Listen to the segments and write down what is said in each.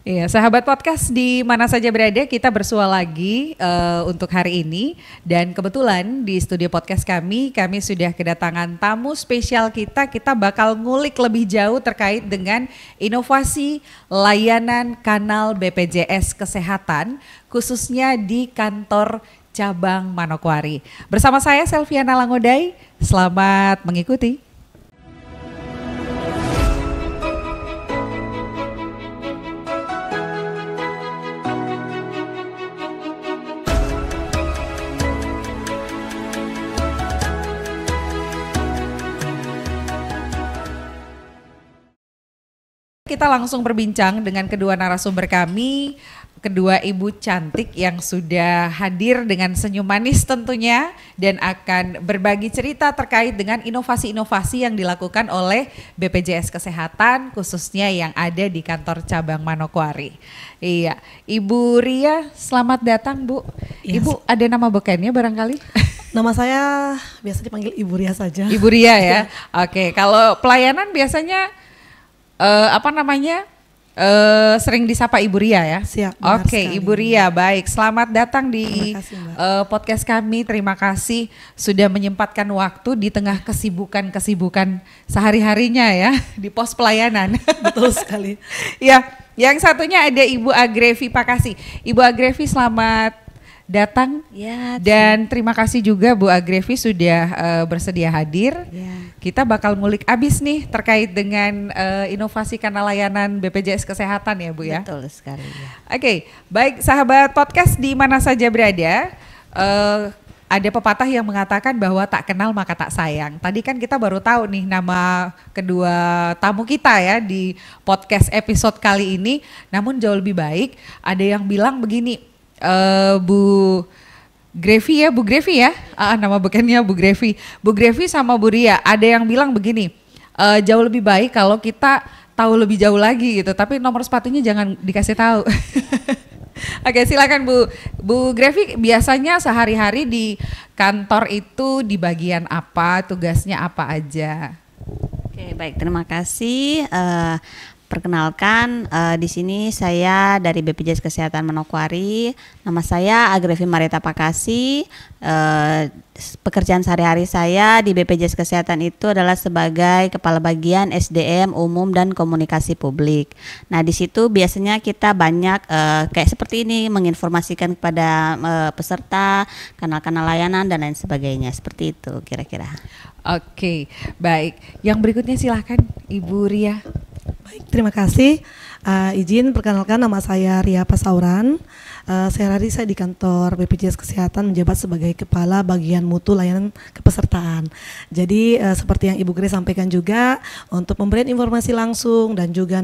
Iya, sahabat podcast di mana saja berada, kita bersua lagi untuk hari ini. Dan kebetulan di studio podcast kami sudah kedatangan tamu spesial kita. Kita bakal ngulik lebih jauh terkait dengan inovasi layanan kanal BPJS Kesehatan, khususnya di kantor cabang Manokwari. Bersama saya Selviana Langodai, selamat mengikuti. Kita langsung berbincang dengan kedua narasumber kami, kedua ibu cantik yang sudah hadir dengan senyum manis tentunya dan akan berbagi cerita terkait dengan inovasi-inovasi yang dilakukan oleh BPJS Kesehatan khususnya yang ada di kantor cabang Manokwari. Iya, Ibu Ria, selamat datang Bu. Yes. Ibu ada nama bekennya barangkali? Nama saya biasa dipanggil Ibu Ria saja. Ibu Ria ya. Oke, kalau pelayanan biasanya sering disapa Ibu Ria ya? Siap. Oke, Ibu Ria, baik. Selamat datang di podcast kami. Terima kasih sudah menyempatkan waktu di tengah kesibukan sehari-harinya ya di pos pelayanan. Betul sekali. Ya, yang satunya ada Ibu Agrevi Pakasi. Ibu Agrevi, selamat datang ya, dan terima kasih juga Bu Agrevi sudah bersedia hadir. Ya. Kita bakal ngulik abis nih terkait dengan inovasi kanal layanan BPJS Kesehatan ya Bu ya. Betul sekali. Ya. Oke, baik sahabat podcast di mana saja berada. Ada pepatah yang mengatakan bahwa tak kenal maka tak sayang. Tadi kan kita baru tahu nih nama kedua tamu kita ya di podcast episode kali ini. Namun jauh lebih baik ada yang bilang begini. Bu Grevi ya, nama bekennya Bu Grevi. Bu Grevi sama Bu Ria, ada yang bilang begini, jauh lebih baik kalau kita tahu lebih jauh lagi gitu, tapi nomor sepatunya jangan dikasih tahu. Oke, silakan Bu Grevi, biasanya sehari-hari di kantor itu di bagian apa, tugasnya apa aja? Oke, baik, terima kasih. Perkenalkan, di sini saya dari BPJS Kesehatan Manokwari. Nama saya Agrevi Marita Pakasi. Pekerjaan sehari-hari saya di BPJS Kesehatan itu adalah sebagai Kepala Bagian SDM Umum dan Komunikasi Publik. Nah, di situ biasanya kita banyak kayak seperti ini menginformasikan kepada peserta, kanal-kanal layanan dan lain sebagainya. Seperti itu kira-kira. Oke, baik. Yang berikutnya silahkan Ibu Ria. Baik, terima kasih. Izin perkenalkan, nama saya Ria Pasauran. Sehari-hari saya di kantor BPJS Kesehatan menjabat sebagai Kepala Bagian Mutu Layanan Kepesertaan. Jadi seperti yang Ibu Grace sampaikan juga, untuk memberikan informasi langsung dan juga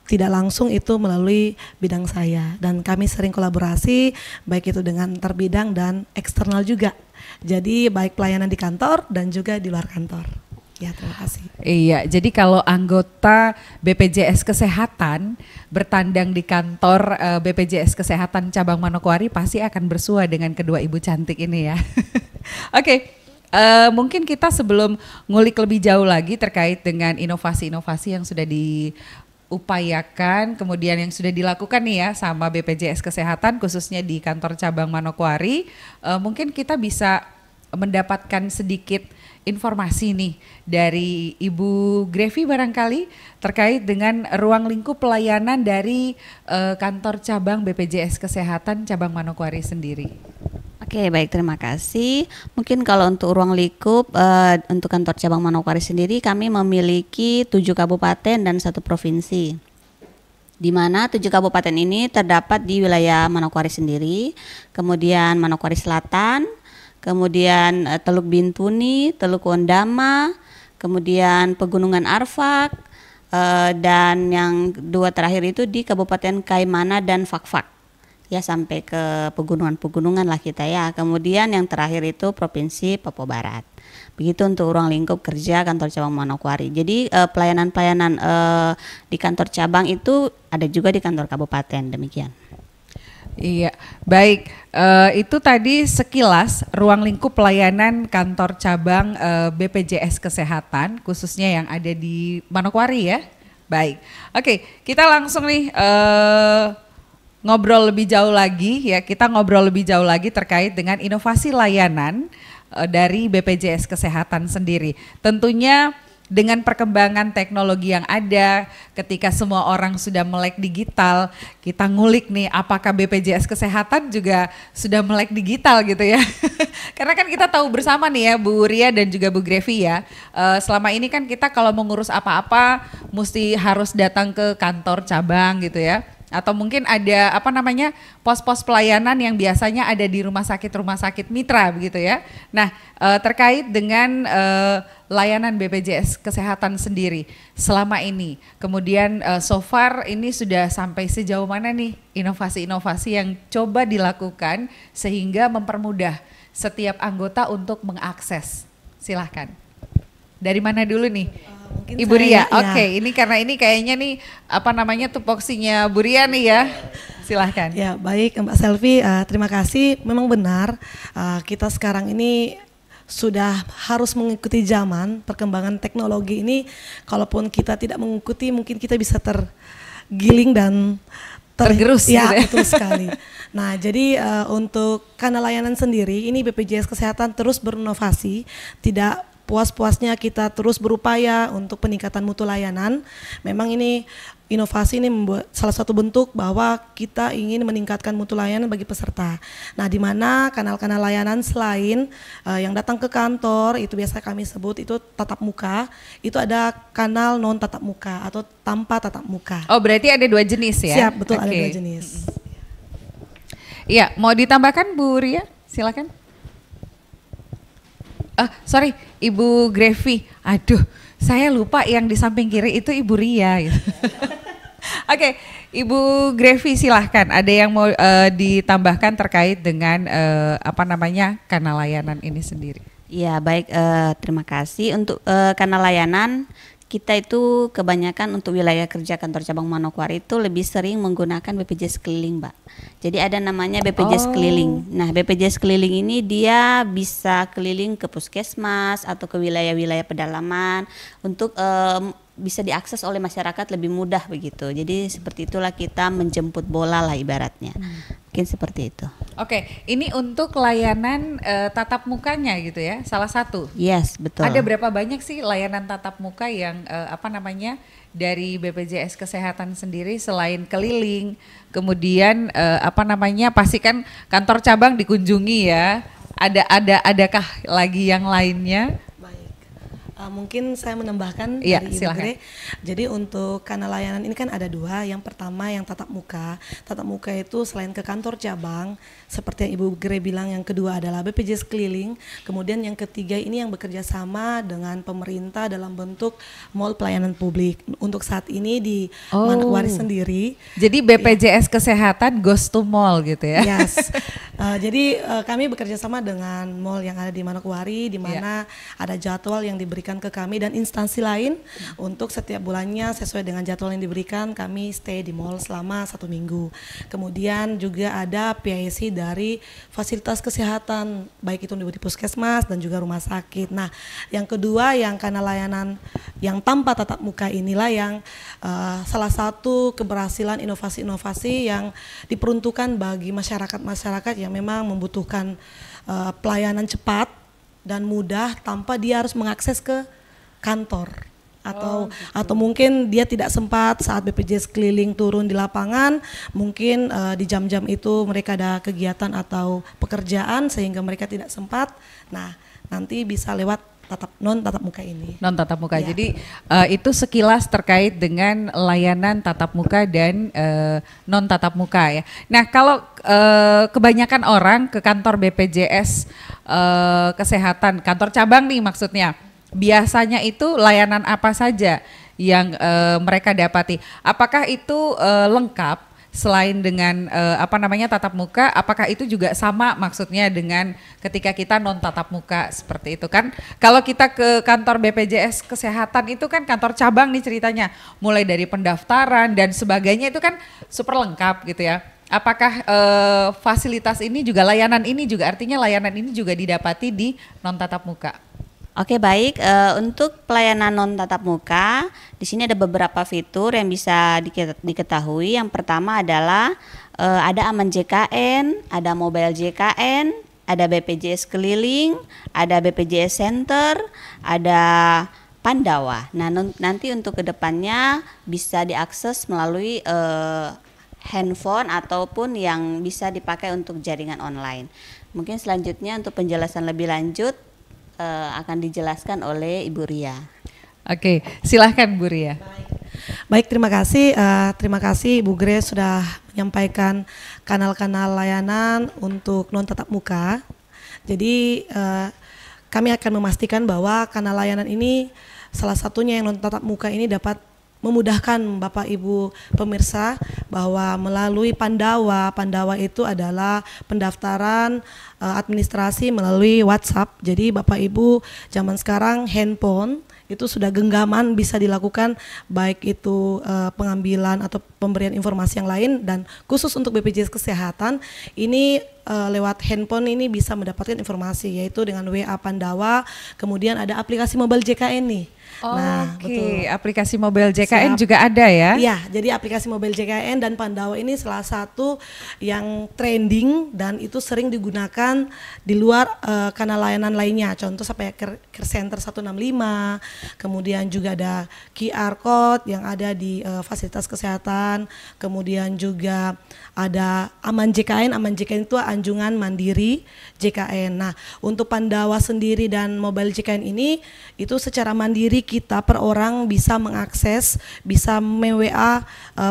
tidak langsung itu melalui bidang saya. Dan kami sering kolaborasi baik itu dengan terbidang dan eksternal juga. Jadi baik pelayanan di kantor dan juga di luar kantor. Ya, terima kasih. Iya, jadi kalau anggota BPJS Kesehatan bertandang di kantor BPJS Kesehatan cabang Manokwari pasti akan bersua dengan kedua ibu cantik ini ya. Oke, mungkin kita sebelum ngulik lebih jauh lagi terkait dengan inovasi-inovasi yang sudah diupayakan, kemudian yang sudah dilakukan nih ya sama BPJS Kesehatan khususnya di kantor cabang Manokwari, mungkin kita bisa mendapatkan sedikit informasi nih dari Ibu Grevi barangkali terkait dengan ruang lingkup pelayanan dari kantor cabang BPJS Kesehatan cabang Manokwari sendiri. Oke, baik, terima kasih. Mungkin kalau untuk ruang lingkup untuk kantor cabang Manokwari sendiri kami memiliki 7 kabupaten dan 1 provinsi. Di mana 7 kabupaten ini terdapat di wilayah Manokwari sendiri, kemudian Manokwari Selatan, kemudian Teluk Bintuni, Teluk Wondama, kemudian Pegunungan Arfak, dan yang 2 terakhir itu di Kabupaten Kaimana dan Fakfak. Ya, sampai ke pegunungan-pegunungan lah kita ya. Kemudian yang terakhir itu Provinsi Papua Barat. Begitu untuk ruang lingkup kerja kantor cabang Manokwari. Jadi pelayanan-pelayanan di kantor cabang itu ada juga di kantor kabupaten, demikian. Iya, baik. Itu tadi sekilas ruang lingkup pelayanan kantor cabang BPJS Kesehatan, khususnya yang ada di Manokwari ya. Baik, oke, kita langsung nih ngobrol lebih jauh lagi ya. Kita ngobrol lebih jauh lagi terkait dengan inovasi layanan dari BPJS Kesehatan sendiri. Tentunya dengan perkembangan teknologi yang ada, ketika semua orang sudah melek digital, kita ngulik nih apakah BPJS Kesehatan juga sudah melek digital gitu ya. Karena kan kita tahu bersama nih ya Bu Ria dan juga Bu Grevi ya, selama ini kan kita kalau mengurus apa-apa mesti harus datang ke kantor cabang gitu ya. Atau mungkin ada pos-pos pelayanan yang biasanya ada di rumah sakit mitra begitu ya. Nah, terkait dengan layanan BPJS Kesehatan sendiri selama ini, kemudian so far ini sudah sampai sejauh mana nih inovasi-inovasi yang coba dilakukan sehingga mempermudah setiap anggota untuk mengakses. Silahkan. Dari mana dulu nih? Ibu Ria, oke. Ini karena ini kayaknya nih tupoksinya Bu Ria nih ya. Silahkan. Ya baik Mbak Selvi, terima kasih. Memang benar kita sekarang ini sudah harus mengikuti zaman perkembangan teknologi ini. Kalaupun kita tidak mengikuti, mungkin kita bisa tergiling dan tergerus. Ya, gitu ya. betul sekali. Nah, jadi untuk kanal layanan sendiri, ini BPJS Kesehatan terus berinovasi, tidak puas-puasnya kita terus berupaya untuk peningkatan mutu layanan. Memang ini inovasi ini membuat salah satu bentuk bahwa kita ingin meningkatkan mutu layanan bagi peserta. Nah, di mana kanal-kanal layanan selain yang datang ke kantor, itu biasa kami sebut itu tatap muka, itu ada kanal non tatap muka atau tanpa tatap muka. Oh, berarti ada dua jenis ya? Siap, betul, ada dua jenis. Iya, mau ditambahkan Bu Ria? Silakan. Sorry, Ibu Grevi. Aduh, saya lupa yang di samping kiri itu Ibu Ria. Oke, Ibu Grevi silahkan. Ada yang mau ditambahkan terkait dengan kanal layanan ini sendiri? Ya baik, terima kasih. Untuk kanal layanan kita itu kebanyakan untuk wilayah kerja kantor cabang Manokwari itu lebih sering menggunakan BPJS keliling, Mbak. Jadi ada namanya BPJS keliling. Nah, BPJS keliling ini dia bisa keliling ke puskesmas atau ke wilayah-wilayah pedalaman untuk bisa diakses oleh masyarakat lebih mudah begitu. Jadi seperti itulah kita menjemput bola lah ibaratnya. Mungkin seperti itu. Oke, ini untuk layanan tatap mukanya gitu ya, salah satu. Yes, betul. Ada berapa banyak sih layanan tatap muka yang dari BPJS Kesehatan sendiri selain keliling, kemudian pasti kan kantor cabang dikunjungi ya. Adakah lagi yang lainnya? Mungkin saya menambahkan dari Ibu Gre. Jadi untuk kanal layanan ini kan ada dua. Yang pertama yang tatap muka. Tatap muka itu selain ke kantor cabang, seperti yang Ibu Gre bilang, yang kedua adalah BPJS keliling. Kemudian yang ketiga ini yang bekerja sama dengan pemerintah dalam bentuk mall pelayanan publik. Untuk saat ini di Manokwari sendiri. Jadi BPJS Kesehatan goes to mall gitu ya? Yes. Jadi kami bekerja sama dengan mall yang ada di Manokwari, di mana ada jadwal yang diberikan ke kami dan instansi lain untuk setiap bulannya sesuai dengan jadwal yang diberikan kami stay di mall selama 1 minggu. Kemudian juga ada PIC dari fasilitas kesehatan baik itu di puskesmas dan juga rumah sakit. Nah, yang kedua yang kanal layanan yang tanpa tatap muka inilah yang salah satu keberhasilan inovasi-inovasi yang diperuntukkan bagi masyarakat yang memang membutuhkan pelayanan cepat dan mudah tanpa dia harus mengakses ke kantor atau mungkin dia tidak sempat saat BPJS keliling turun di lapangan, mungkin di jam-jam itu mereka ada kegiatan atau pekerjaan sehingga mereka tidak sempat. Nah, nanti bisa lewat non tatap muka ini. Non tatap muka. Ya. Jadi itu sekilas terkait dengan layanan tatap muka dan non tatap muka ya. Nah, kalau kebanyakan orang ke kantor BPJS Kesehatan, kantor cabang nih maksudnya, biasanya itu layanan apa saja yang mereka dapati? Apakah itu lengkap selain dengan tatap muka? Apakah itu juga sama maksudnya dengan ketika kita non tatap muka seperti itu kan? Kalau kita ke kantor BPJS Kesehatan itu kan kantor cabang nih ceritanya, mulai dari pendaftaran dan sebagainya itu kan super lengkap gitu ya. Apakah fasilitas ini juga, layanan ini juga, artinya layanan ini juga didapati di non tatap muka? Oke, baik. Untuk pelayanan non tatap muka, di sini ada beberapa fitur yang bisa diketahui. Yang pertama adalah ada Aman JKN, ada Mobile JKN, ada BPJS Keliling, ada BPJS Center, ada Pandawa. Nah, nanti untuk kedepannya bisa diakses melalui handphone ataupun yang bisa dipakai untuk jaringan online. Mungkin selanjutnya untuk penjelasan lebih lanjut akan dijelaskan oleh Ibu Ria. Oke, silahkan Bu Ria. Baik, terima kasih. Terima kasih Ibu Grace sudah menyampaikan kanal-kanal layanan untuk non tatap muka. Jadi kami akan memastikan bahwa kanal layanan ini salah satunya yang non tatap muka ini dapat memudahkan Bapak Ibu pemirsa bahwa melalui Pandawa itu adalah pendaftaran administrasi melalui WhatsApp. Jadi Bapak Ibu zaman sekarang handphone itu sudah genggaman bisa dilakukan, baik itu pengambilan atau pemberian informasi yang lain, dan khusus untuk BPJS Kesehatan ini lewat handphone ini bisa mendapatkan informasi yaitu dengan WA Pandawa, kemudian ada aplikasi mobile JKN nih. Oke, aplikasi mobile JKN juga ada ya? Iya, jadi aplikasi mobile JKN dan Pandawa ini salah satu yang trending dan itu sering digunakan di luar kanal layanan lainnya. Contoh sampai Care Center 165, kemudian juga ada QR Code yang ada di fasilitas kesehatan, kemudian juga ada Aman JKN itu anjungan mandiri JKN. Nah, untuk Pandawa sendiri dan mobile JKN ini itu secara mandiri kita per orang bisa mengakses, bisa me-WA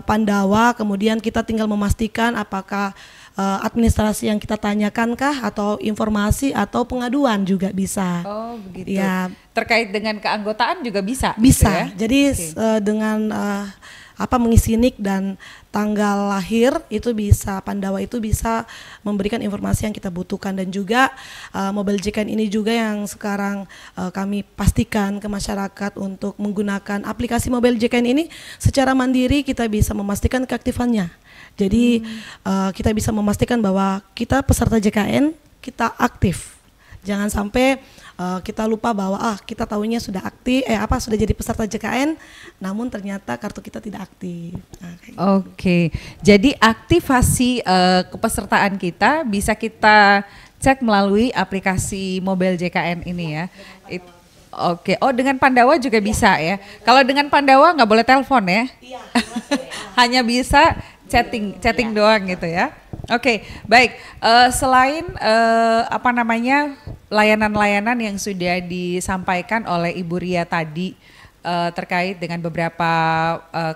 Pandawa, kemudian kita tinggal memastikan apakah administrasi yang kita tanyakankah atau informasi atau pengaduan juga bisa. Oh, begitu. Ya, terkait dengan keanggotaan juga bisa. Bisa. Gitu ya? Jadi dengan mengisi NIK dan tanggal lahir itu bisa, Pandawa itu bisa memberikan informasi yang kita butuhkan. Dan juga mobile JKN ini juga yang sekarang kami pastikan ke masyarakat untuk menggunakan aplikasi mobile JKN ini secara mandiri kita bisa memastikan keaktifannya. Jadi kita bisa memastikan bahwa kita peserta JKN kita aktif. Jangan sampai kita lupa bahwa kita tahunya sudah aktif, sudah jadi peserta JKN, namun ternyata kartu kita tidak aktif. Oke, jadi aktivasi kepesertaan kita bisa kita cek melalui aplikasi mobile JKN ini ya. Oke, dengan Pandawa juga bisa ya. Kalau dengan Pandawa nggak boleh telepon ya? Iya. Hanya bisa chatting doang gitu ya. Oke, baik. Selain layanan-layanan yang sudah disampaikan oleh Ibu Ria tadi terkait dengan beberapa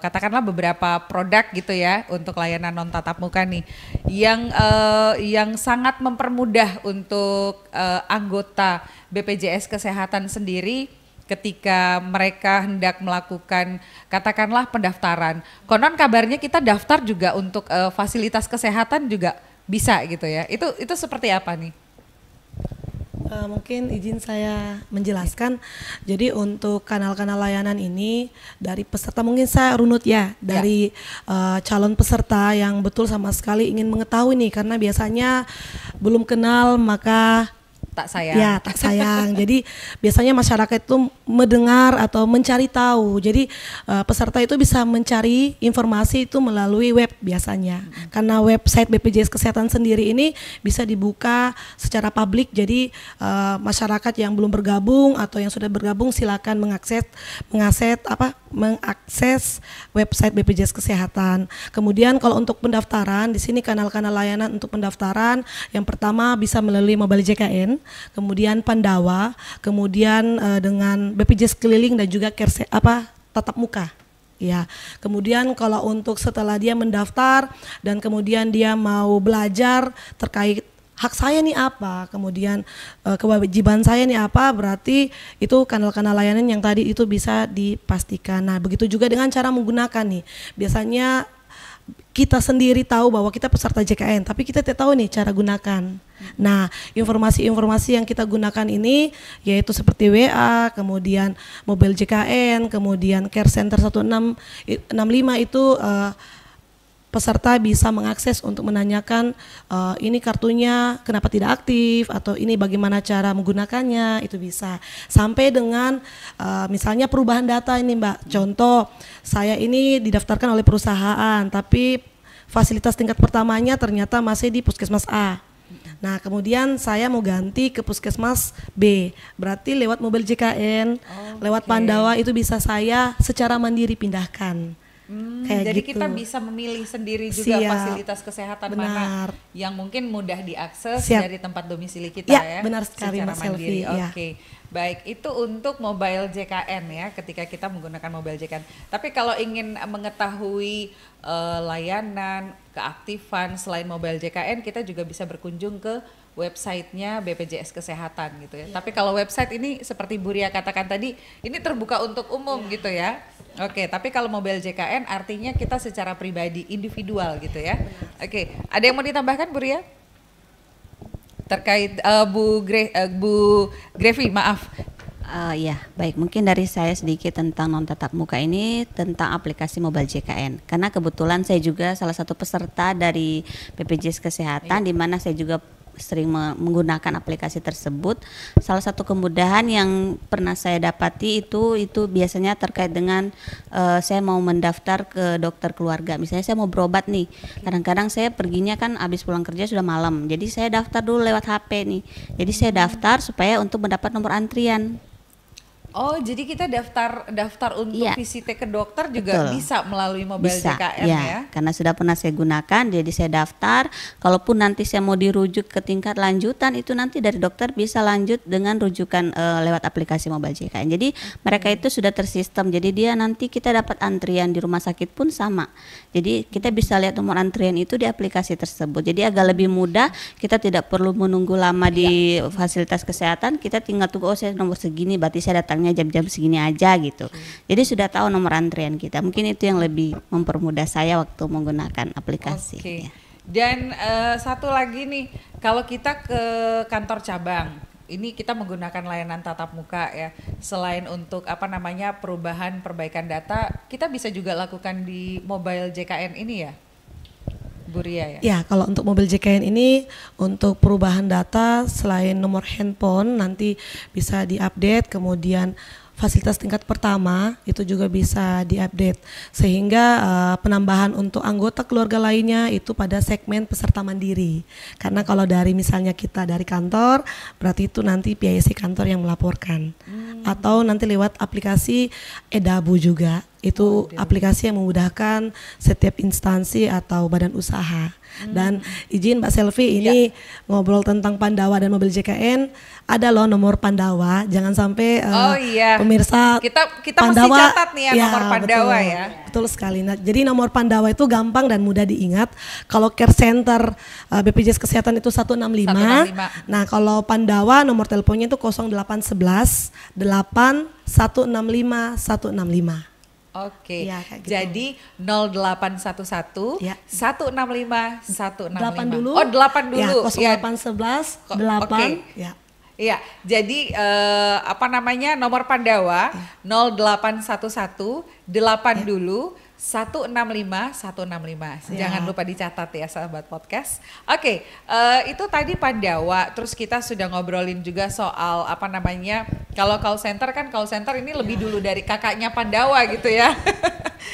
katakanlah beberapa produk gitu ya untuk layanan non tatap muka nih, yang sangat mempermudah untuk anggota BPJS Kesehatan sendiri ketika mereka hendak melakukan katakanlah pendaftaran. Konon kabarnya kita daftar juga untuk fasilitas kesehatan juga bisa gitu ya. Itu seperti apa nih? Mungkin izin saya menjelaskan. Jadi untuk kanal-kanal layanan ini dari peserta, mungkin saya runut ya dari calon peserta yang betul sama sekali ingin mengetahui nih, karena biasanya belum kenal maka tak sayang. Ya, tak sayang. Jadi biasanya masyarakat itu mendengar atau mencari tahu. Jadi peserta itu bisa mencari informasi itu melalui web biasanya. Karena website BPJS Kesehatan sendiri ini bisa dibuka secara publik. Jadi masyarakat yang belum bergabung atau yang sudah bergabung silakan mengakses website BPJS Kesehatan. Kemudian kalau untuk pendaftaran, di sini kanal-kanal layanan untuk pendaftaran yang pertama bisa melalui mobile JKN, kemudian Pandawa, kemudian dengan BPJS Keliling dan juga tatap muka. Ya, kemudian kalau untuk setelah dia mendaftar dan kemudian dia mau belajar terkait hak saya nih apa, kemudian kewajiban saya nih apa, berarti itu kanal-kanal layanan yang tadi itu bisa dipastikan. Nah, begitu juga dengan cara menggunakan nih. Biasanya kita sendiri tahu bahwa kita peserta JKN, tapi kita tidak tahu nih cara gunakan. Nah, informasi-informasi yang kita gunakan ini yaitu seperti WA, kemudian mobile JKN, kemudian Care Center 1665 itu peserta bisa mengakses untuk menanyakan ini kartunya kenapa tidak aktif atau ini bagaimana cara menggunakannya, itu bisa. Sampai dengan misalnya perubahan data ini Mbak. Contoh, saya ini didaftarkan oleh perusahaan tapi fasilitas tingkat pertamanya ternyata masih di Puskesmas A. Nah, kemudian saya mau ganti ke Puskesmas B. Berarti lewat mobil JKN, lewat Pandawa itu bisa saya secara mandiri pindahkan. Jadi gitu. kita bisa memilih sendiri juga Siap. fasilitas kesehatan mana yang mungkin mudah diakses Siap. dari tempat domisili kita Ya, ya. benar sekali, secara Mbak mandiri. Selvi, ya. Oke. Baik, itu untuk mobile JKN ya, ketika kita menggunakan mobile JKN. Tapi kalau ingin mengetahui layanan, keaktifan selain mobile JKN, kita juga bisa berkunjung ke websitenya BPJS Kesehatan gitu ya. Tapi kalau website ini seperti Bu Ria katakan tadi, ini terbuka untuk umum gitu ya. Oke, tapi kalau mobile JKN artinya kita secara pribadi, individual gitu ya. Oke, ada yang mau ditambahkan Bu Ria? Terkait Bu Grevi, maaf. Ya, baik. Mungkin dari saya sedikit tentang non tatap muka ini, tentang aplikasi mobile JKN. Karena kebetulan saya juga salah satu peserta dari BPJS Kesehatan, di mana saya juga sering menggunakan aplikasi tersebut. Salah satu kemudahan yang pernah saya dapati itu biasanya terkait dengan saya mau mendaftar ke dokter keluarga. Misalnya saya mau berobat nih. Kadang-kadang saya perginya kan habis pulang kerja sudah malam. Jadi saya daftar dulu lewat HP nih. Jadi saya daftar supaya untuk mendapat nomor antrian. Oh, jadi kita daftar untuk visit ke dokter juga bisa melalui mobile bisa, JKN ya? Karena sudah pernah saya gunakan, jadi saya daftar. Kalaupun nanti saya mau dirujuk ke tingkat lanjutan, itu nanti dari dokter bisa lanjut dengan rujukan lewat aplikasi mobile JKN. Jadi mereka itu sudah tersistem. Jadi dia nanti kita dapat antrian di rumah sakit pun sama. Jadi kita bisa lihat nomor antrian itu di aplikasi tersebut. Jadi agak lebih mudah. Kita tidak perlu menunggu lama di fasilitas kesehatan. Kita tinggal tunggu, oh saya nomor segini, berarti saya datang jam-jam segini aja gitu. Jadi sudah tahu nomor antrian kita. Mungkin itu yang lebih mempermudah saya waktu menggunakan aplikasi. Oke. Dan satu lagi nih, kalau kita ke kantor cabang, ini kita menggunakan layanan tatap muka ya. Selain untuk perubahan perbaikan data, kita bisa juga lakukan di mobile JKN ini ya, Bu Ria ya? Ya, kalau untuk mobil JKN ini untuk perubahan data selain nomor handphone nanti bisa diupdate, kemudian fasilitas tingkat pertama itu juga bisa diupdate sehingga penambahan untuk anggota keluarga lainnya itu pada segmen peserta mandiri. Karena kalau dari misalnya kita dari kantor berarti itu nanti PIC kantor yang melaporkan. Atau nanti lewat aplikasi Edabu juga. Itu aplikasi yang memudahkan setiap instansi atau badan usaha. Dan izin Mbak Selvi ini ngobrol tentang Pandawa dan mobil JKN, ada loh nomor Pandawa, jangan sampai pemirsa kita Pandawa, mesti catat nih ya nomor Pandawa betul, ya. Betul sekali. Nah, jadi nomor Pandawa itu gampang dan mudah diingat. Kalau care center BPJS Kesehatan itu 165. Nah, kalau Pandawa nomor teleponnya itu 0811 8165 165. Oke, ya, gitu. Jadi 0811 165 165. 8 dulu. Oh 8 dulu. Ya, 0811 8. Ya. Iya, jadi nomor Pandawa 0811 8 dulu 165 165. Jangan lupa dicatat ya sahabat podcast. Oke, itu tadi Pandawa. Terus kita sudah ngobrolin juga soal kalau call center ini lebih dulu dari kakaknya Pandawa gitu ya.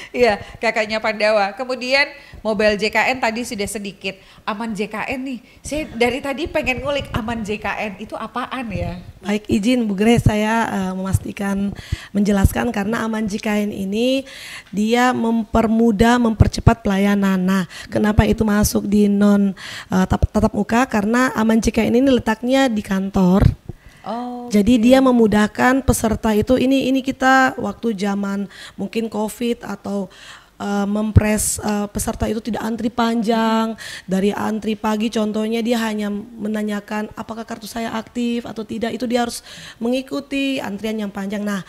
Iya, kakaknya Pandawa. Kemudian mobile JKN tadi sudah sedikit. Aman JKN nih. Saya dari tadi pengen ngulik Aman JKN itu apaan ya? Baik, izin Bu Grace saya menjelaskan karena Aman JKN ini dia mempermudah, mempercepat pelayanan. Nah, kenapa itu masuk di non tatap muka? Karena Aman JKN ini letaknya di kantor. Jadi dia memudahkan peserta itu ini kita waktu zaman mungkin COVID atau mempres peserta itu tidak antri panjang, dari antri pagi contohnya dia hanya menanyakan apakah kartu saya aktif atau tidak, itu dia harus mengikuti antrian yang panjang. Nah,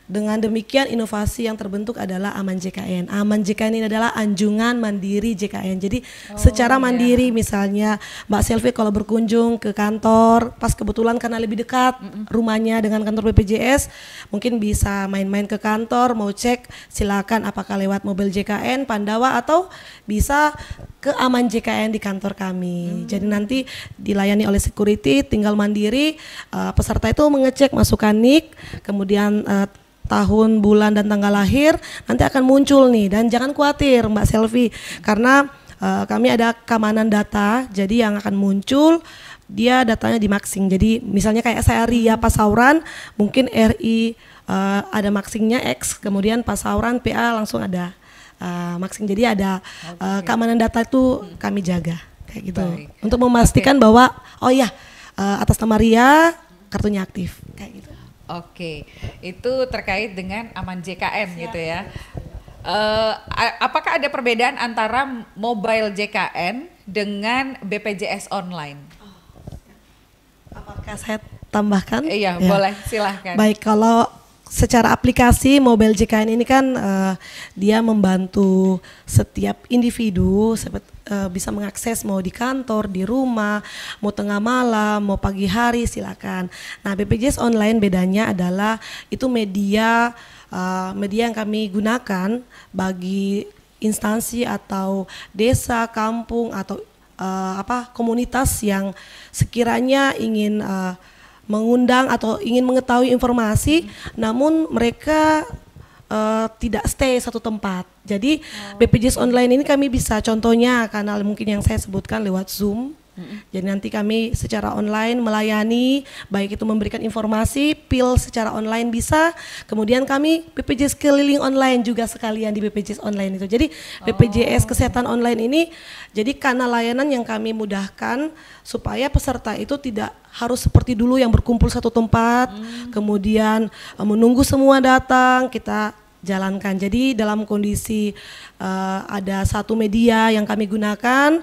dengan demikian inovasi yang terbentuk adalah Aman JKN. Aman JKN ini adalah anjungan mandiri JKN. Jadi secara mandiri misalnya Mbak Selvi kalau berkunjung ke kantor pas kebetulan karena lebih dekat rumahnya dengan kantor BPJS, mungkin bisa main-main ke kantor, mau cek silakan apakah lewat mobil JKN, Pandawa, atau bisa ke Aman JKN di kantor kami. Jadi nanti dilayani oleh security, tinggal mandiri. Peserta itu mengecek masukkan NIK, kemudian tahun, bulan, dan tanggal lahir nanti akan muncul nih. Dan jangan khawatir Mbak Selvi, karena kami ada keamanan data, jadi yang akan muncul dia datanya di maxing. Jadi misalnya kayak saya Ria Pasauran, mungkin RI ada maxingnya X, kemudian Pasauran PA langsung ada maxing. Jadi ada keamanan data itu kami jaga kayak gitu. Baik. Untuk memastikan bahwa atas nama Ria kartunya aktif kayak gitu. Oke, itu terkait dengan Aman JKN gitu ya. Apakah ada perbedaan antara mobile JKN dengan BPJS online? Apakah saya tambahkan? Iya, Ya. boleh, silahkan. Baik, kalau secara aplikasi mobile JKN ini kan dia membantu setiap individu bisa mengakses mau di kantor, di rumah, mau tengah malam, mau pagi hari, silakan. Nah, BPJS online bedanya adalah itu media yang kami gunakan bagi instansi atau desa, kampung, atau komunitas yang sekiranya ingin mengundang atau ingin mengetahui informasi, namun mereka tidak stay satu tempat. Jadi BPJS online ini kami bisa, contohnya kanal mungkin yang saya sebutkan lewat Zoom. Jadi nanti kami secara online melayani, baik itu memberikan informasi, pil secara online bisa, kemudian kami BPJS keliling online juga sekalian di BPJS online itu. Jadi BPJS kesehatan online ini jadi kanal layanan yang kami mudahkan supaya peserta itu tidak harus seperti dulu yang berkumpul satu tempat, kemudian menunggu semua datang, kita jalankan. Jadi dalam kondisi ada satu media yang kami gunakan,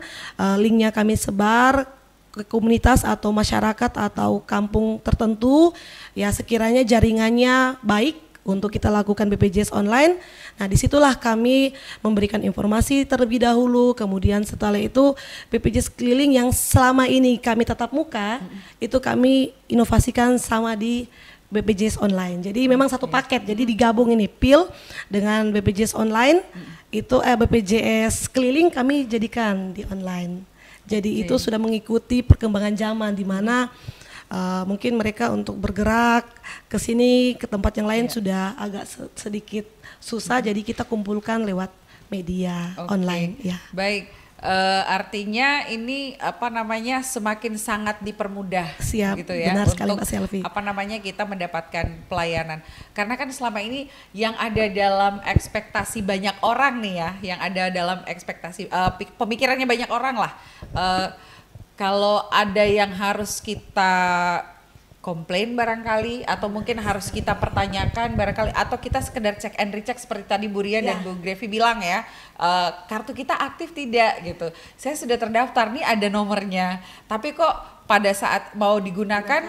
linknya kami sebar ke komunitas atau masyarakat atau kampung tertentu, ya sekiranya jaringannya baik untuk kita lakukan BPJS online. Nah, disitulah kami memberikan informasi terlebih dahulu, kemudian setelah itu BPJS keliling yang selama ini kami tatap muka, itu kami inovasikan sama di BPJS online. Jadi memang satu paket, jadi digabung ini pil dengan BPJS online, itu BPJS keliling kami jadikan di online. Jadi itu sudah mengikuti perkembangan zaman di mana mungkin mereka untuk bergerak ke sini ke tempat yang lain sudah agak sedikit susah, jadi kita kumpulkan lewat media online ya. Baik. Artinya ini semakin sangat dipermudah. Siap, gitu ya, benar sekali untuk Mbak Selvi. kita mendapatkan pelayanan, karena kan selama ini yang ada dalam ekspektasi banyak orang nih ya, yang ada dalam ekspektasi pemikirannya banyak orang lah, kalau ada yang harus kita komplain barangkali, atau mungkin harus kita pertanyakan barangkali, atau kita sekedar cek and recheck seperti tadi Bu Ria dan Bu Grevi bilang ya, kartu kita aktif tidak gitu. Saya sudah terdaftar nih, ada nomornya, tapi kok pada saat mau digunakan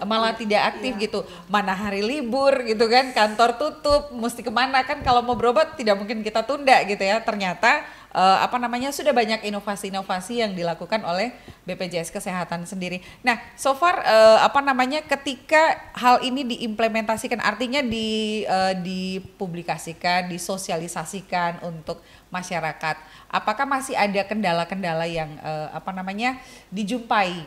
malah tidak aktif gitu. Mana hari libur gitu kan, kantor tutup, mesti kemana kan, kalau mau berobat tidak mungkin kita tunda gitu ya. Ternyata sudah banyak inovasi-inovasi yang dilakukan oleh BPJS Kesehatan sendiri. Nah, so far ketika hal ini diimplementasikan, artinya dipublikasikan, disosialisasikan untuk masyarakat, apakah masih ada kendala-kendala yang dijumpai?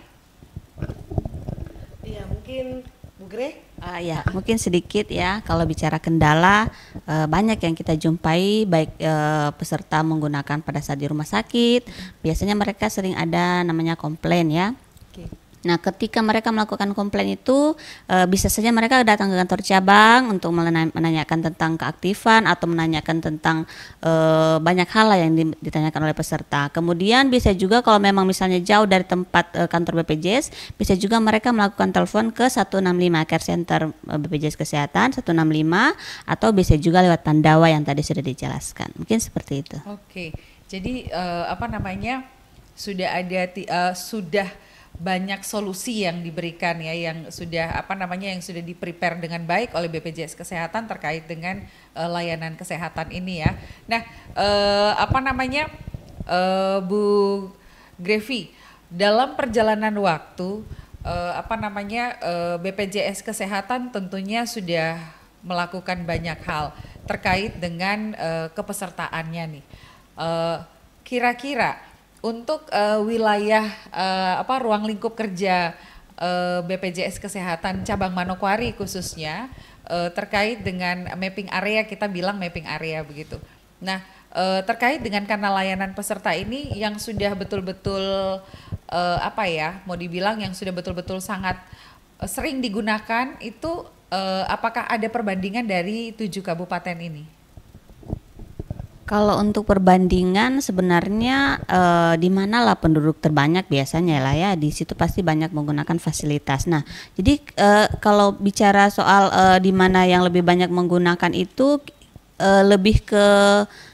Iya, mungkin Bu Gre? Ya, mungkin sedikit ya. Kalau bicara kendala, banyak yang kita jumpai, baik peserta menggunakan pada saat di rumah sakit. Biasanya mereka sering ada namanya komplain ya. Nah, ketika mereka melakukan komplain itu, bisa saja mereka datang ke kantor cabang untuk menanyakan tentang keaktifan atau menanyakan tentang banyak hal lah yang ditanyakan oleh peserta. Kemudian bisa juga kalau memang misalnya jauh dari tempat kantor BPJS, bisa juga mereka melakukan telepon ke 165 Care Center BPJS Kesehatan 165, atau bisa juga lewat Pandawa yang tadi sudah dijelaskan. Mungkin seperti itu. Oke. Jadi sudah banyak solusi yang diberikan ya, yang sudah yang sudah di-prepare dengan baik oleh BPJS Kesehatan terkait dengan layanan kesehatan ini ya. Nah, Bu Grevi, dalam perjalanan waktu BPJS Kesehatan tentunya sudah melakukan banyak hal. terkait dengan kepesertaannya nih. Kira-kira untuk wilayah ruang lingkup kerja BPJS Kesehatan cabang Manokwari khususnya terkait dengan mapping area, kita bilang mapping area begitu. Nah, terkait dengan kanal layanan peserta ini yang sudah betul-betul mau dibilang yang sudah betul-betul sangat sering digunakan itu, apakah ada perbandingan dari 7 kabupaten ini? Kalau untuk perbandingan sebenarnya di mana lah penduduk terbanyak biasanya lah ya, di situ pasti banyak menggunakan fasilitas. Nah, jadi kalau bicara soal di mana yang lebih banyak menggunakan itu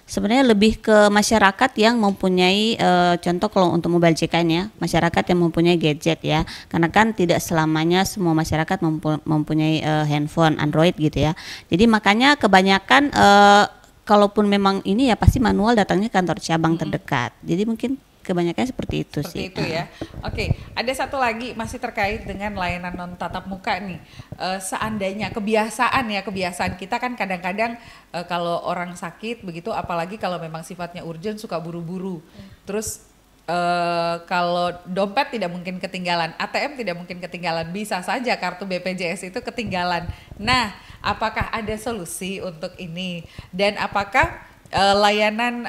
sebenarnya lebih ke masyarakat yang mempunyai contoh kalau untuk mobile JKN ya, masyarakat yang mempunyai gadget ya, karena kan tidak selamanya semua masyarakat mempunyai handphone Android gitu ya. Jadi makanya kebanyakan kalaupun memang ini ya pasti manual datangnya kantor cabang terdekat. Jadi mungkin kebanyakan seperti itu sih. Seperti itu ya. Oke, ada satu lagi masih terkait dengan layanan non tatap muka nih. Seandainya kebiasaan kita kan kadang-kadang kalau orang sakit begitu, apalagi kalau memang sifatnya urgent suka buru-buru. Terus kalau dompet tidak mungkin ketinggalan, ATM tidak mungkin ketinggalan, bisa saja kartu BPJS itu ketinggalan. Nah, apakah ada solusi untuk ini? Dan apakah layanan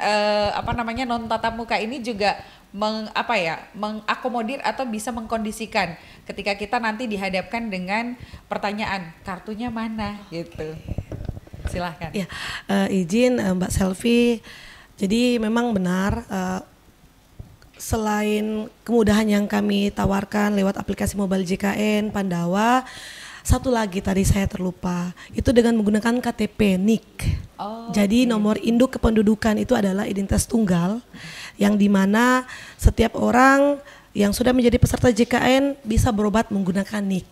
non tatap muka ini juga mengakomodir atau bisa mengkondisikan ketika kita nanti dihadapkan dengan pertanyaan kartunya mana gitu. Silahkan. Ya, izin Mbak Selvi. Jadi memang benar. Selain kemudahan yang kami tawarkan lewat aplikasi mobile JKN Pandawa, satu lagi tadi saya terlupa, itu dengan menggunakan KTP NIK. Jadi nomor induk kependudukan itu adalah identitas tunggal, yang dimana setiap orang yang sudah menjadi peserta JKN bisa berobat menggunakan NIK.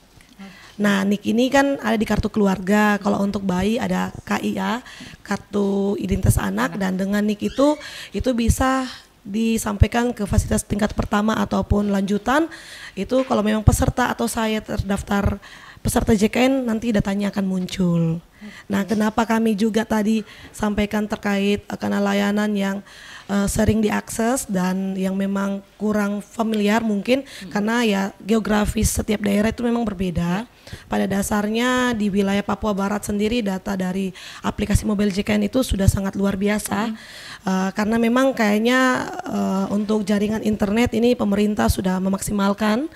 Nah, NIK ini kan ada di kartu keluarga. Kalau untuk bayi ada KIA, kartu identitas anak, dan dengan NIK itu bisa disampaikan ke fasilitas tingkat pertama ataupun lanjutan. Itu kalau memang peserta atau saya terdaftar peserta JKN, nanti datanya akan muncul. Nah, kenapa kami juga tadi sampaikan terkait kanal layanan yang sering diakses dan yang memang kurang familiar mungkin karena ya geografis setiap daerah itu memang berbeda. Pada dasarnya di wilayah Papua Barat sendiri data dari aplikasi mobile JKN itu sudah sangat luar biasa. Karena memang kayaknya untuk jaringan internet ini pemerintah sudah memaksimalkan,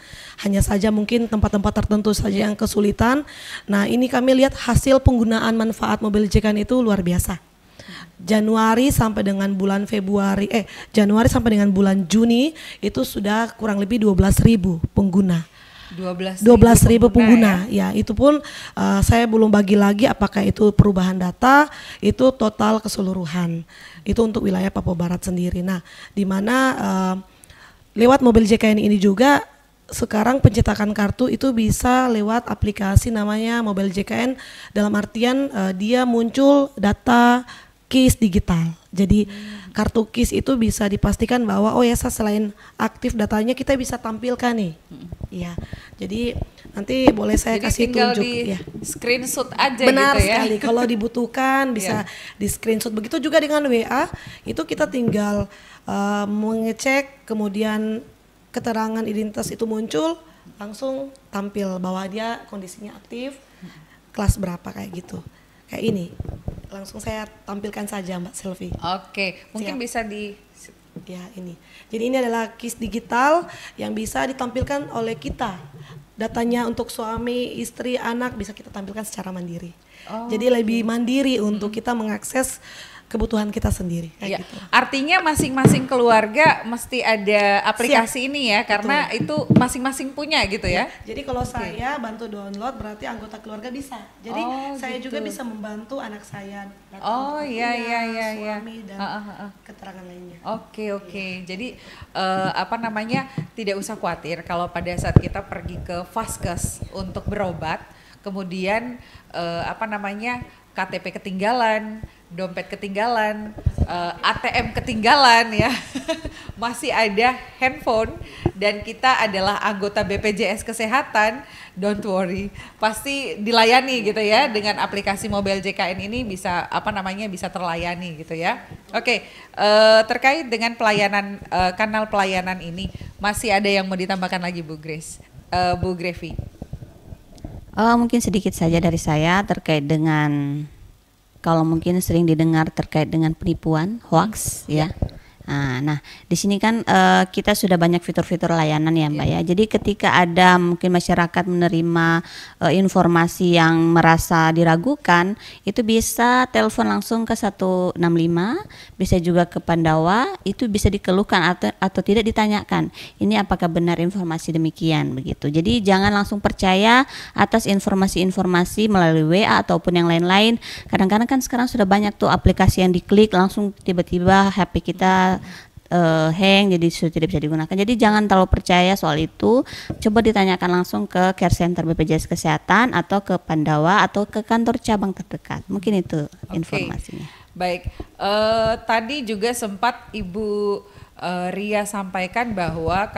hanya saja mungkin tempat-tempat tertentu saja yang kesulitan. Nah, ini kami lihat hasil penggunaan manfaat mobile JKN itu luar biasa. Januari sampai dengan bulan Juni itu sudah kurang lebih 12.000 pengguna. 12.000 pengguna ya, itu pun saya belum bagi lagi apakah itu perubahan data, itu total keseluruhan. Itu untuk wilayah Papua Barat sendiri. Nah, di mana lewat mobil JKN ini juga sekarang pencetakan kartu itu bisa lewat aplikasi namanya Mobile JKN, dalam artian dia muncul data KIS digital. Jadi kartu KIS itu bisa dipastikan bahwa selain aktif datanya kita bisa tampilkan nih. Iya. Jadi nanti boleh saya kasih tunjuk ya. Screenshot aja. Benar gitu ya. sekali. Kalau dibutuhkan bisa di screenshot. Begitu juga dengan WA, itu kita tinggal mengecek, kemudian keterangan identitas itu muncul, langsung tampil bahwa dia kondisinya aktif, kelas berapa kayak gitu. Kayak ini. Langsung saya tampilkan saja Mbak Selvi. Oke, mungkin bisa ya ini. Jadi ini adalah KIS digital yang bisa ditampilkan oleh kita. Datanya untuk suami, istri, anak bisa kita tampilkan secara mandiri. Jadi lebih mandiri untuk kita mengakses kebutuhan kita sendiri. Kayak gitu. Artinya masing-masing keluarga mesti ada aplikasi ini ya, karena itu masing-masing punya gitu ya. Jadi kalau saya bantu download, berarti anggota keluarga bisa. Jadi saya juga bisa membantu anak saya. Suami dan keterangan lainnya. Oke. Jadi tidak usah khawatir kalau pada saat kita pergi ke Vaskes untuk berobat, kemudian KTP ketinggalan, dompet ketinggalan, ATM ketinggalan ya, masih ada handphone dan kita adalah anggota BPJS Kesehatan, don't worry, pasti dilayani gitu ya dengan aplikasi Mobile JKN ini bisa bisa terlayani gitu ya. Oke, terkait dengan pelayanan kanal pelayanan ini masih ada yang mau ditambahkan lagi Bu Grace, Bu Grevi? Mungkin sedikit saja dari saya terkait dengan kalau mungkin sering didengar terkait dengan penipuan, hoax ya. Nah, di sini kan kita sudah banyak fitur-fitur layanan ya Mbak ya. Jadi ketika ada mungkin masyarakat menerima informasi yang merasa diragukan, itu bisa telepon langsung ke 165, bisa juga ke Pandawa, itu bisa dikeluhkan atau tidak ditanyakan. Ini apakah benar informasi demikian begitu. Jadi jangan langsung percaya atas informasi-informasi melalui WA ataupun yang lain-lain. Kadang-kadang kan sekarang sudah banyak tuh aplikasi yang diklik langsung tiba-tiba HP kita hang, jadi sudah tidak bisa digunakan. Jadi jangan terlalu percaya soal itu. Coba ditanyakan langsung ke care center BPJS Kesehatan atau ke Pandawa atau ke kantor cabang terdekat. Mungkin itu informasinya. Baik, tadi juga sempat Ibu Ria sampaikan bahwa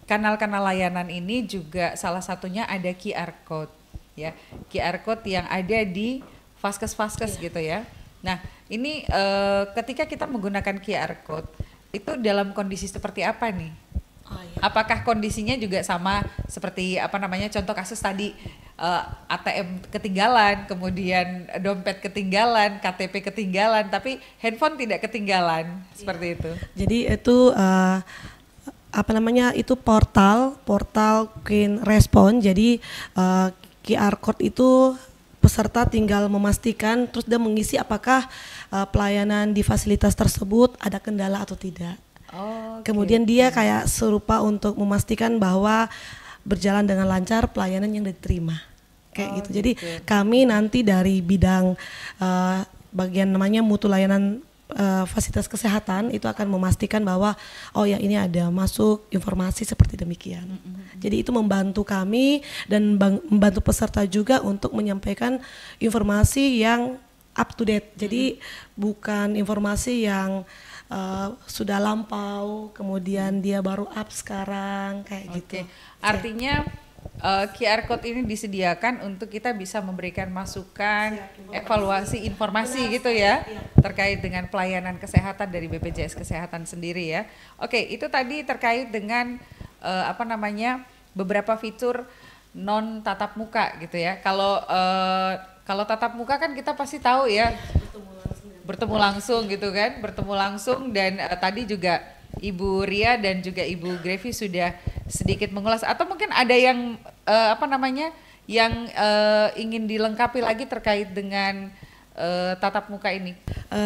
kanal-kanal layanan ini juga salah satunya ada QR code ya, QR code yang ada di vaskes-vaskes gitu ya. Nah, ini ketika kita menggunakan QR code itu dalam kondisi seperti apa nih? Apakah kondisinya juga sama seperti contoh kasus tadi, ATM ketinggalan, kemudian dompet ketinggalan, KTP ketinggalan, tapi handphone tidak ketinggalan, seperti itu. Jadi itu itu portal Quick Respon. Jadi QR code itu peserta tinggal memastikan, terus dia mengisi apakah pelayanan di fasilitas tersebut ada kendala atau tidak. Kemudian dia kayak serupa untuk memastikan bahwa berjalan dengan lancar pelayanan yang diterima. Kayak gitu. Jadi kami nanti dari bidang bagian namanya mutu layanan fasilitas kesehatan itu akan memastikan bahwa ini ada masuk informasi seperti demikian. Jadi itu membantu kami dan membantu peserta juga untuk menyampaikan informasi yang up to date. Jadi bukan informasi yang sudah lampau kemudian dia baru up sekarang kayak gitu. Artinya QR code ini disediakan untuk kita bisa memberikan masukan, evaluasi informasi gitu ya, terkait dengan pelayanan kesehatan dari BPJS Kesehatan sendiri ya. Oke, itu tadi terkait dengan beberapa fitur non tatap muka gitu ya. Kalau tatap muka kan kita pasti tahu ya, bertemu langsung gitu kan, dan tadi juga Ibu Ria dan juga Ibu Grevi sudah sedikit mengulas, atau mungkin ada yang ingin dilengkapi lagi terkait dengan tatap muka ini.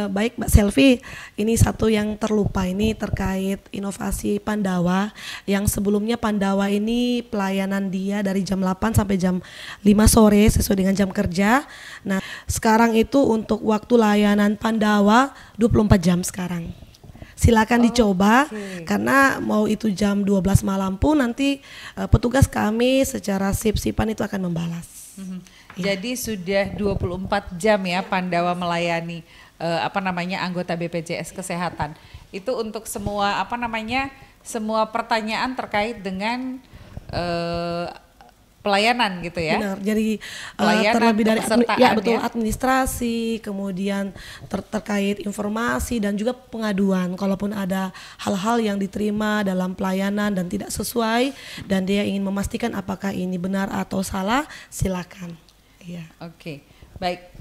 Baik Mbak Selvi, ini satu yang terlupa ini terkait inovasi Pandawa, yang sebelumnya Pandawa ini pelayanan dia dari jam 8 sampai jam 5 sore sesuai dengan jam kerja. Nah sekarang itu untuk waktu layanan Pandawa 24 jam sekarang. Silakan dicoba, karena mau itu jam 12 malam pun nanti petugas kami secara sip-sipan itu akan membalas. Jadi sudah 24 jam ya Pandawa melayani anggota BPJS Kesehatan. Itu untuk semua semua pertanyaan terkait dengan pelayanan gitu ya. Benar. Jadi terlebih dari administrasi, kemudian terkait informasi dan juga pengaduan. Kalaupun ada hal-hal yang diterima dalam pelayanan dan tidak sesuai dan dia ingin memastikan apakah ini benar atau salah, silakan. Iya. Oke. Baik.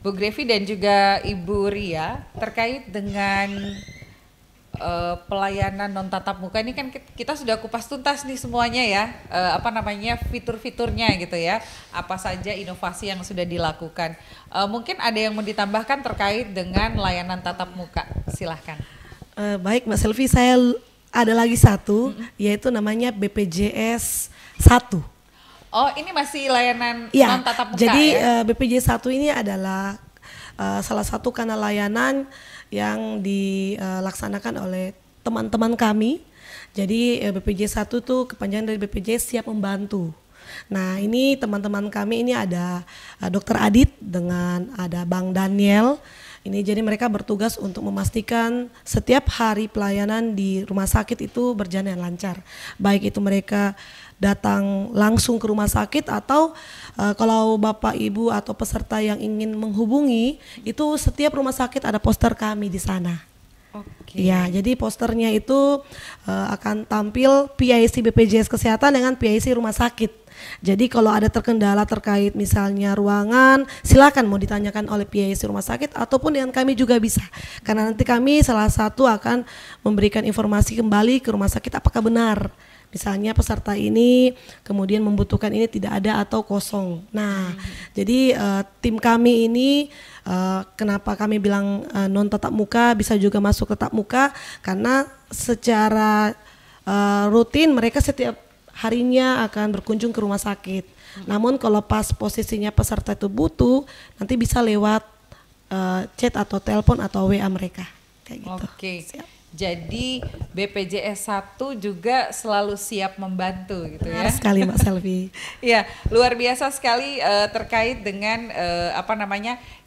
Bu Grevi dan juga Ibu Ria terkait dengan pelayanan non tatap muka ini kan kita sudah kupas tuntas nih semuanya ya, fitur-fiturnya gitu ya, apa saja inovasi yang sudah dilakukan. Mungkin ada yang mau ditambahkan terkait dengan layanan tatap muka, silahkan. Baik Mbak Selvi, saya ada lagi satu, yaitu namanya BPJS 1. Oh ini masih layanan non tatap muka jadi, ya? BPJS 1 ini adalah salah satu kanal layanan yang dilaksanakan oleh teman-teman kami. Jadi BPJS 1 itu kepanjangan dari BPJS siap membantu. Nah, ini teman-teman kami ini ada Dokter Adit dengan ada Bang Daniel. Ini jadi mereka bertugas untuk memastikan setiap hari pelayanan di rumah sakit itu berjalan dengan lancar. Baik itu mereka datang langsung ke rumah sakit atau kalau Bapak Ibu atau peserta yang ingin menghubungi, itu setiap rumah sakit ada poster kami di sana. Oke. Ya, jadi posternya itu akan tampil PIC BPJS Kesehatan dengan PIC rumah sakit. Jadi kalau ada terkendala terkait misalnya ruangan, silakan mau ditanyakan oleh PIC rumah sakit ataupun dengan kami juga bisa. Karena nanti kami salah satu akan memberikan informasi kembali ke rumah sakit apakah benar. Misalnya peserta ini kemudian membutuhkan ini tidak ada atau kosong. Nah, jadi tim kami ini kenapa kami bilang non tatap muka bisa juga masuk tatap muka karena secara rutin mereka setiap harinya akan berkunjung ke rumah sakit. Namun kalau pas posisinya peserta itu butuh, nanti bisa lewat chat atau telepon atau WA mereka. Kayak gitu. Oke. Jadi BPJS 1 juga selalu siap membantu gitu ya. Benar sekali Mbak Selvi. Ya, luar biasa sekali terkait dengan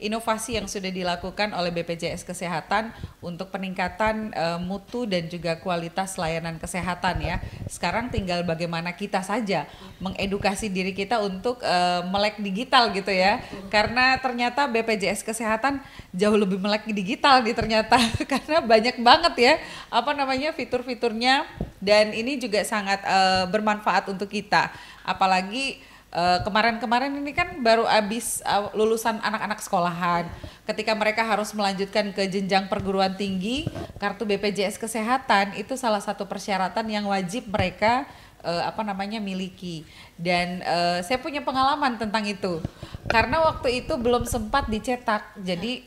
inovasi yang sudah dilakukan oleh BPJS Kesehatan untuk peningkatan mutu dan juga kualitas layanan kesehatan ya. Sekarang tinggal bagaimana kita saja mengedukasi diri kita untuk melek digital gitu ya. Karena ternyata BPJS Kesehatan jauh lebih melek digital nih ternyata karena banyak banget ya fitur-fiturnya dan ini juga sangat bermanfaat untuk kita. Apalagi kemarin-kemarin ini kan baru habis lulusan anak-anak sekolahan. Ketika mereka harus melanjutkan ke jenjang perguruan tinggi, kartu BPJS Kesehatan itu salah satu persyaratan yang wajib mereka miliki. Dan saya punya pengalaman tentang itu. Karena waktu itu belum sempat dicetak. Jadi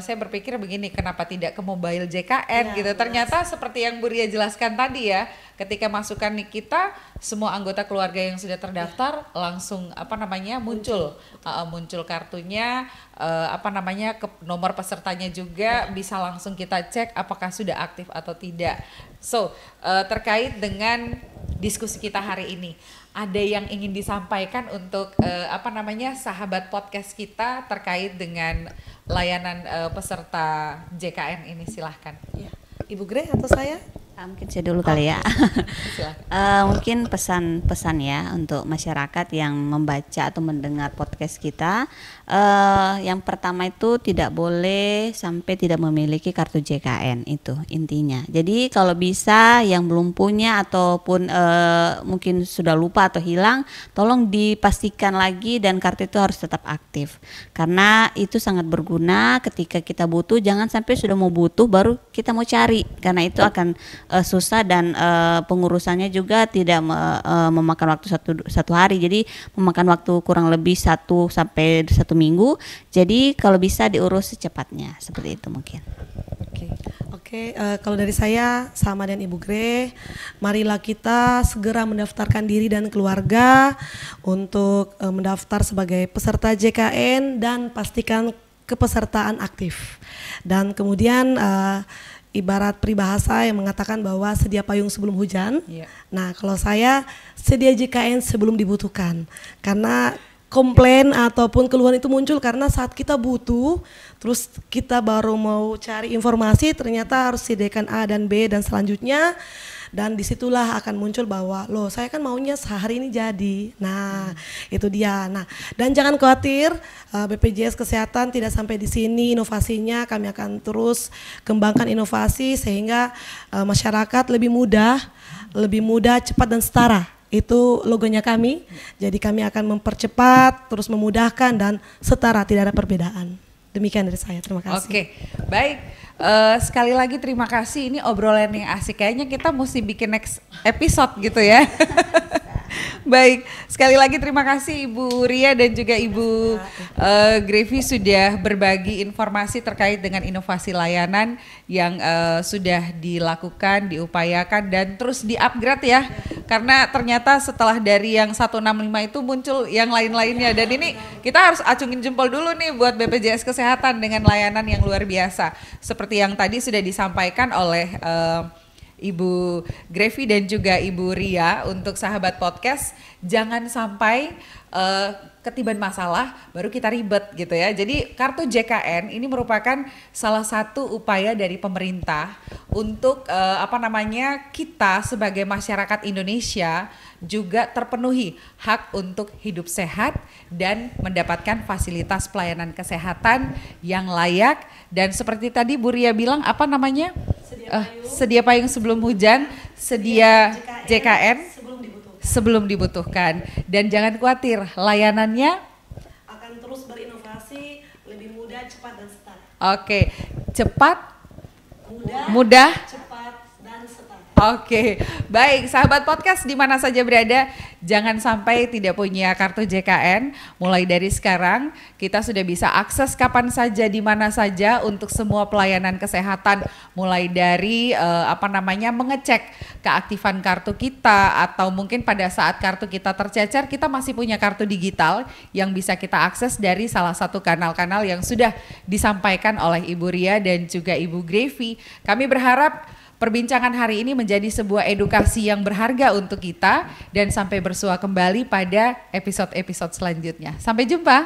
saya berpikir begini, kenapa tidak ke mobile JKN gitu. Ternyata seperti yang Bu Ria jelaskan tadi ya, ketika masukkan nik kita, semua anggota keluarga yang sudah terdaftar langsung muncul kartunya, ke nomor pesertanya juga bisa langsung kita cek apakah sudah aktif atau tidak. So, terkait dengan diskusi kita hari ini, ada yang ingin disampaikan untuk sahabat podcast kita terkait dengan layanan peserta JKN ini, silahkan. Ya. Ibu Gre atau saya? Mungkin saya dulu kali ya. Mungkin pesan-pesan ya untuk masyarakat yang membaca atau mendengar podcast kita. Yang pertama itu tidak boleh sampai tidak memiliki kartu JKN, itu intinya. Jadi kalau bisa yang belum punya ataupun mungkin sudah lupa atau hilang, tolong dipastikan lagi dan kartu itu harus tetap aktif. Karena itu sangat berguna ketika kita butuh, jangan sampai sudah mau butuh baru kita mau cari, karena itu akan susah dan pengurusannya juga tidak memakan waktu satu hari, jadi memakan waktu kurang lebih 1 sampai 1 minggu. Jadi kalau bisa diurus secepatnya, seperti itu mungkin. Oke, kalau dari saya sama dengan Ibu Gre, marilah kita segera mendaftarkan diri dan keluarga untuk mendaftar sebagai peserta JKN dan pastikan kepesertaan aktif. Dan kemudian ibarat peribahasa yang mengatakan bahwa sedia payung sebelum hujan. Yeah. Nah, kalau saya sedia JKN sebelum dibutuhkan. Karena komplain ataupun keluhan itu muncul karena saat kita butuh, terus kita baru mau cari informasi, ternyata harus sediakan A dan B dan selanjutnya. Dan disitulah akan muncul bahwa loh saya kan maunya sehari ini jadi. Nah itu dia. Nah dan jangan khawatir, BPJS Kesehatan tidak sampai di sini inovasinya, kami akan terus kembangkan inovasi sehingga masyarakat lebih mudah, cepat dan setara. Itu logonya kami. Jadi kami akan mempercepat, terus memudahkan dan setara, tidak ada perbedaan. Demikian dari saya, terima kasih. Oke, baik. Sekali lagi terima kasih, ini obrolan yang asik. Kayaknya kita mesti bikin next episode gitu ya. Baik, sekali lagi terima kasih Ibu Ria dan juga Ibu Grevi sudah berbagi informasi terkait dengan inovasi layanan yang sudah dilakukan, diupayakan dan terus di-upgrade ya. Karena ternyata setelah dari yang 165 itu muncul yang lain-lainnya dan ini kita harus acungin jempol dulu nih buat BPJS Kesehatan dengan layanan yang luar biasa. Seperti yang tadi sudah disampaikan oleh Ibu Grevi dan juga Ibu Ria untuk sahabat podcast, jangan sampai ketiban masalah baru kita ribet gitu ya. Jadi kartu JKN ini merupakan salah satu upaya dari pemerintah untuk kita sebagai masyarakat Indonesia juga terpenuhi hak untuk hidup sehat dan mendapatkan fasilitas pelayanan kesehatan yang layak, dan seperti tadi Bu Ria bilang sedia payung sebelum hujan, sedia JKN sebelum dibutuhkan. Dan jangan khawatir, layanannya akan terus berinovasi, lebih mudah, cepat dan setar. Oke, cepat, mudah, cepat dan setar. Oke, baik sahabat podcast di mana saja berada, jangan sampai tidak punya kartu JKN. Mulai dari sekarang kita sudah bisa akses kapan saja, di mana saja untuk semua pelayanan kesehatan, mulai dari mengecek keaktifan kartu kita, atau mungkin pada saat kartu kita tercecer kita masih punya kartu digital yang bisa kita akses dari salah satu kanal-kanal yang sudah disampaikan oleh Ibu Ria dan juga Ibu Grevi. Kami berharap perbincangan hari ini menjadi sebuah edukasi yang berharga untuk kita, dan sampai bersua kembali pada episode-episode selanjutnya. Sampai jumpa.